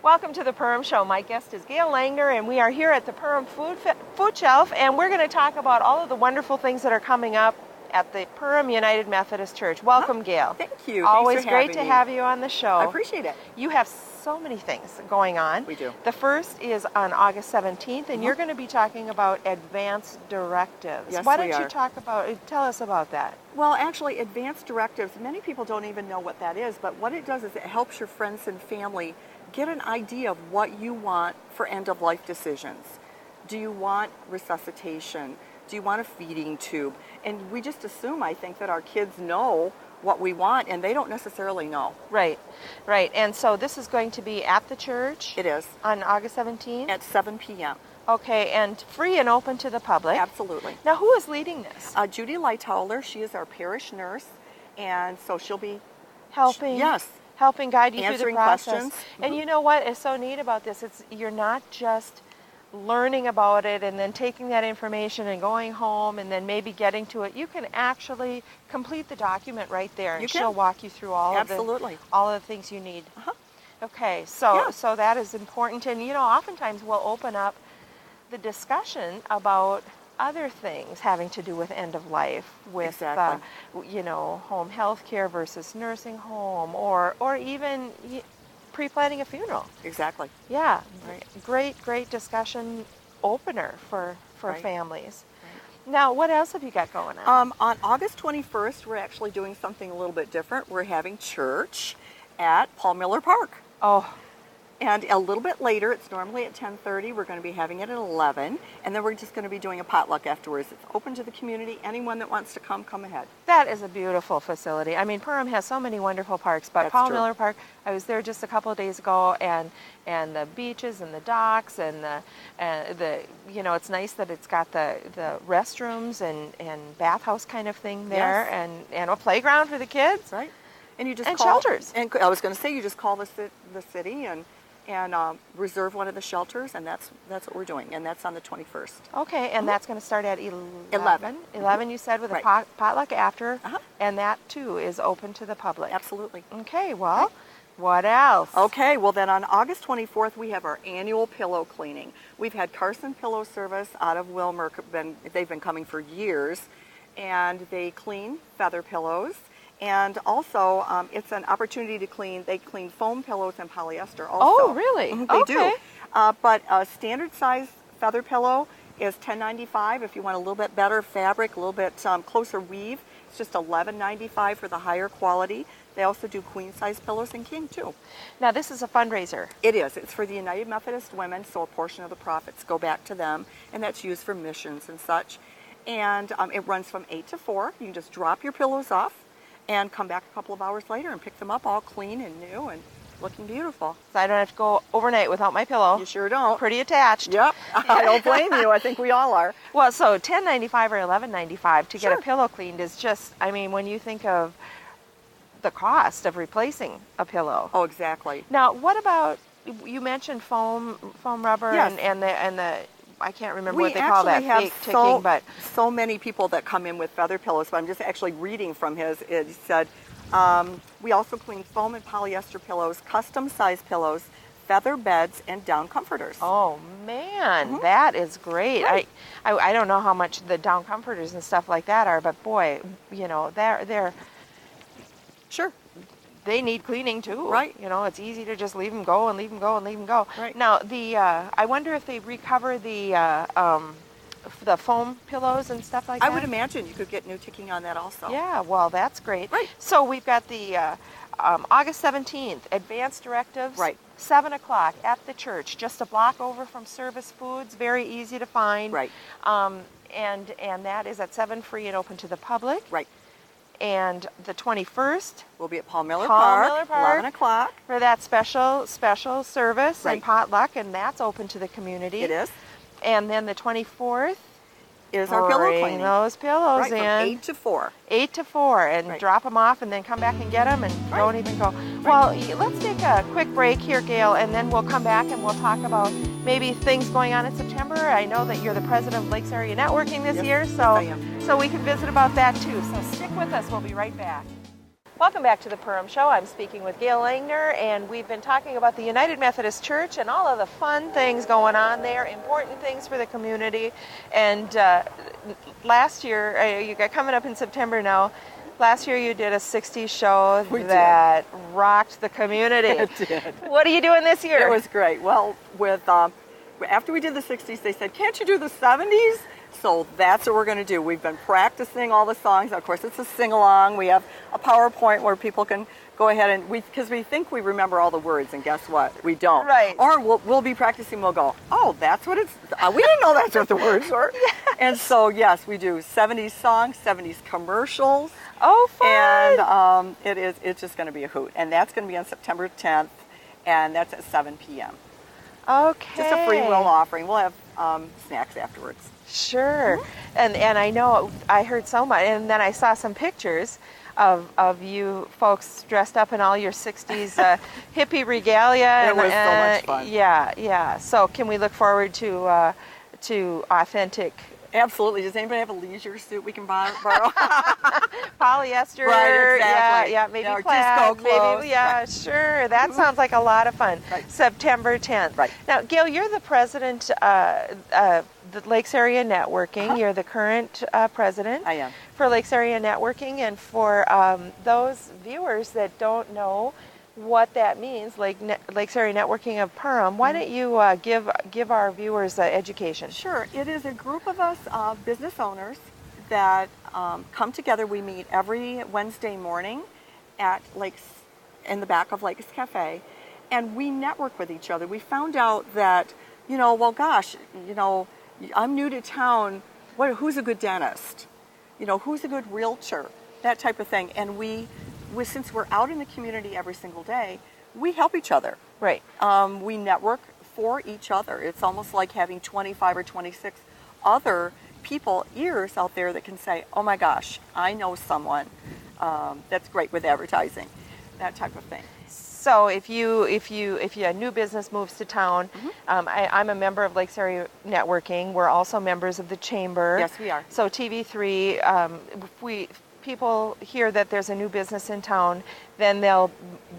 Welcome to the Perham Show. My guest is Gail Langner, and we are here at the Perham Food Shelf, and we're going to talk about all of the wonderful things that are coming up at the Perham United Methodist Church. Welcome, Gail. Thank you. Always Thanks for great to having me. have you on the show. I appreciate it. You have so many things going on. We do. The first is on August 17th, and you're going to be talking about advanced directives. Yes, Why we don't are. you tell us about that? Well, actually, advanced directives, many people don't even know what that is, but what it does is it helps your friends and family get an idea of what you want for end-of-life decisions. Do you want resuscitation? Do you want a feeding tube? And we just assume, I think, that our kids know what we want, and they don't necessarily know. Right. And so this is going to be at the church? It is. On August 17th? At 7 p.m. Okay, and free and open to the public? Absolutely. Now, who is leading this? Judy Lightoller, she is our parish nurse, and so she'll be helping? Yes. Helping guide you through the Answering process. questions. And you know what is so neat about this? You're not just learning about it and then taking that information and going home and then maybe getting to it. You can actually complete the document right there, and she'll walk you through all of the things you need. Okay, so that is important. And oftentimes we'll open up the discussion about other things having to do with end of life, with home health care versus nursing home, or even pre-planning a funeral. Exactly. Yeah. Right. Great discussion opener for families. Right. Now, what else have you got going on? On August 21st, we're actually doing something a little bit different. We're having church at Paul Miller Park. Oh. And a little bit later, it's normally at 10:30, we're going to be having it at 11, and then we're just going to be doing a potluck afterwards. It's open to the community. Anyone that wants to come ahead. That is a beautiful facility. I mean, Perham has so many wonderful parks, but Paul Miller Park, I was there just a couple of days ago, and the beaches and the docks and the it's nice that it's got the restrooms and bathhouse kind of thing there, and a playground for the kids. Right. And you just and call, shelters. And I was going to say, you just call the city and reserve one of the shelters, and that's what we're doing, and that's on the 21st. Okay, and that's going to start at 11. 11, you said, with a potluck after, and that too is open to the public. Absolutely. Okay, well, what else? Okay, well then on August 24th we have our annual pillow cleaning. We've had Carson Pillow Service out of Wilmer. They've been coming for years, and they clean feather pillows. And also, it's an opportunity to clean. They clean foam pillows and polyester also. Oh, really? They do. But a standard size feather pillow is $10.95. If you want a little bit better fabric, a little bit closer weave, it's just $11.95 for the higher quality. They also do queen size pillows and king too. Now, this is a fundraiser. It is. It's for the United Methodist Women, so a portion of the profits go back to them, and that's used for missions and such. And it runs from 8 to 4. You can just drop your pillows off and come back a couple of hours later and pick them up all clean and new and looking beautiful. So I don't have to go overnight without my pillow. You sure don't. Pretty attached. Yep. I don't blame you. I think we all are. Well, so $10.95 or $11.95 to get a pillow cleaned is just, I mean, when you think of the cost of replacing a pillow. Oh, exactly. Now, what about, you mentioned foam rubber and the I can't remember what they call that, fake ticking, but so many people that come in with feather pillows, but I'm just actually reading from his. It said, we also clean foam and polyester pillows, custom size pillows, feather beds, and down comforters. Oh man, that is great. Right. I don't know how much the down comforters and stuff like that are, but boy, they're sure. They need cleaning too. Right. It's easy to just leave them go and leave them go and leave them go. Right. Now, I wonder if they recover the foam pillows and stuff like that. I would imagine you could get new ticking on that also. Yeah, well, that's great. Right. So we've got the August 17th, advanced directives. Right. 7 o'clock at the church, just a block over from Service Foods, very easy to find. Right. And that is at 7, free and open to the public. Right. And the 21st, we'll be at Paul Miller Park, 11 o'clock. For that special service and Right. potluck, and that's open to the community. It is. And then the 24th is our pillow cleaning. Bring those pillows in. From 8 to 4. 8 to 4, and drop them off, and then come back and get them, and don't even go. Well, let's take a quick break here, Gail, and then we'll come back and we'll talk about maybe things going on in September. I know that you're the president of Lakes Area Networking this year, so I am. So we can visit about that too. So stick with us. We'll be right back. Welcome back to the Perham Show. I'm speaking with Gail Langner, and we've been talking about the United Methodist Church and all of the fun things going on there, important things for the community. And last year, you got coming up in September now. Last year you did a 60s show that rocked the community. It did. What are you doing this year? It was great. Well, with after we did the 60s, they said, can't you do the 70s? So that's what we're going to do. We've been practicing all the songs. Of course, it's a sing-along. We have a PowerPoint where people can go ahead and, because we think we remember all the words, and guess what? We don't. Right. Or we'll be practicing, we'll go, oh, that's what it's, we didn't know that's what the words were. Yes. And so, yes, we do 70s songs, 70s commercials. Oh, fun. And it's just going to be a hoot. And that's going to be on September 10th, and that's at 7 p.m. Okay. Just a free will offering. We'll have snacks afterwards. Sure. And I know I heard so much, and then I saw some pictures of you folks dressed up in all your 60s hippie regalia. It was so much fun. Yeah. So can we look forward to authentic Absolutely. Does anybody have a leisure suit we can borrow? polyester? Right, exactly. Yeah, maybe Or plaid. disco clothes. Maybe, yeah, right. Sure. That sounds like a lot of fun. Right. September 10th. Right. Now, Gail, you're the president of the Lakes Area Networking. Uh-huh. You're the current president. I am. For Lakes Area Networking, and for those viewers that don't know what that means, Lakes Area Networking of Perham, why don't you give our viewers education? Sure. It is a group of us business owners that come together. We meet every Wednesday morning at Lakes, in the back of Lakes Cafe, and we network with each other. We found out that, well, gosh, I'm new to town. Who's a good dentist? Who's a good realtor? That type of thing. And since we're out in the community every single day, we help each other. Right. We network for each other. It's almost like having 25 or 26 other ears out there that can say, oh my gosh, I know someone that's great with advertising, that type of thing. So if a new business moves to town, I'm a member of Lakes Area Networking. We're also members of the Chamber. Yes, we are. So TV3, if people hear that there's a new business in town, then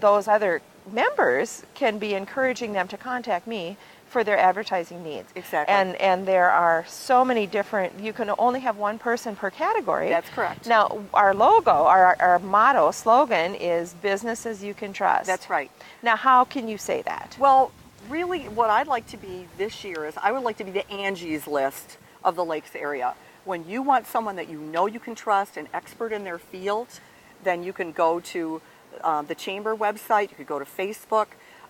those other members can be encouraging them to contact me for their advertising needs. Exactly. And there are so many different, you can only have one person per category. That's correct. Now, our logo, our motto, slogan is businesses you can trust. That's right. Now, how can you say that? Well, really what I'd like to be this year is I would like to be the Angie's List of the Lakes area. When you want someone that you know you can trust, an expert in their field, then you can go to the Chamber website. You could go to Facebook.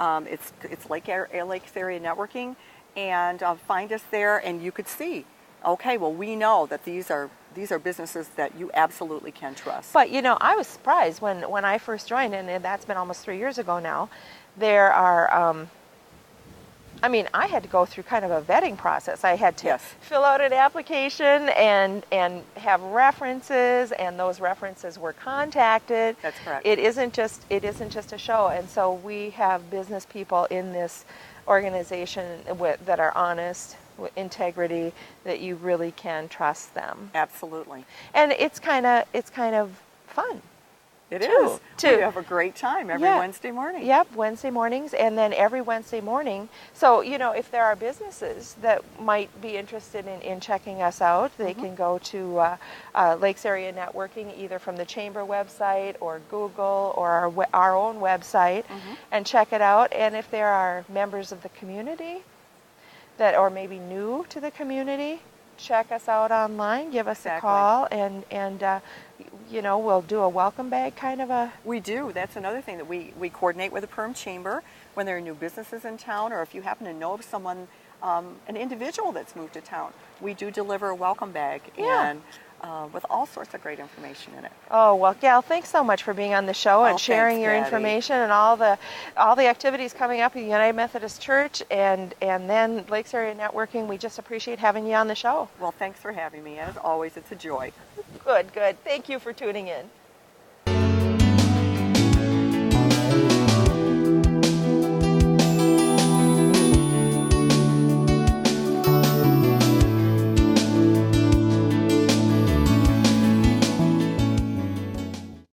It's Lakes Area Networking, and find us there, and you could see, okay, well, we know that these are businesses that you absolutely can trust. But I was surprised when I first joined, and that's been almost 3 years ago now. There are I had to go through kind of a vetting process. I had to fill out an application and have references, and those references were contacted. That's correct. It isn't just a show, and so we have business people in this organization that are honest, with integrity, that you really can trust them. Absolutely. And it's kind of fun. It is. We have a great time every Wednesday morning. Yep, Wednesday mornings, and then every Wednesday morning. So, if there are businesses that might be interested in checking us out, they can go to Lakes Area Networking, either from the Chamber website or Google or our own website, and check it out. And if there are members of the community that are maybe new to the community, check us out online, give us a call, and we'll do a welcome bag kind of a... We do. That's another thing that we coordinate with the Perham Chamber when there are new businesses in town, or if you happen to know of someone, an individual that's moved to town. We do deliver a welcome bag, and with all sorts of great information in it. Oh, well, Gail, thanks so much for being on the show and sharing your information and all the activities coming up at the United Methodist Church and then Lakes Area Networking. We just appreciate having you on the show. Well, thanks for having me. As always, it's a joy. Good. Thank you for tuning in.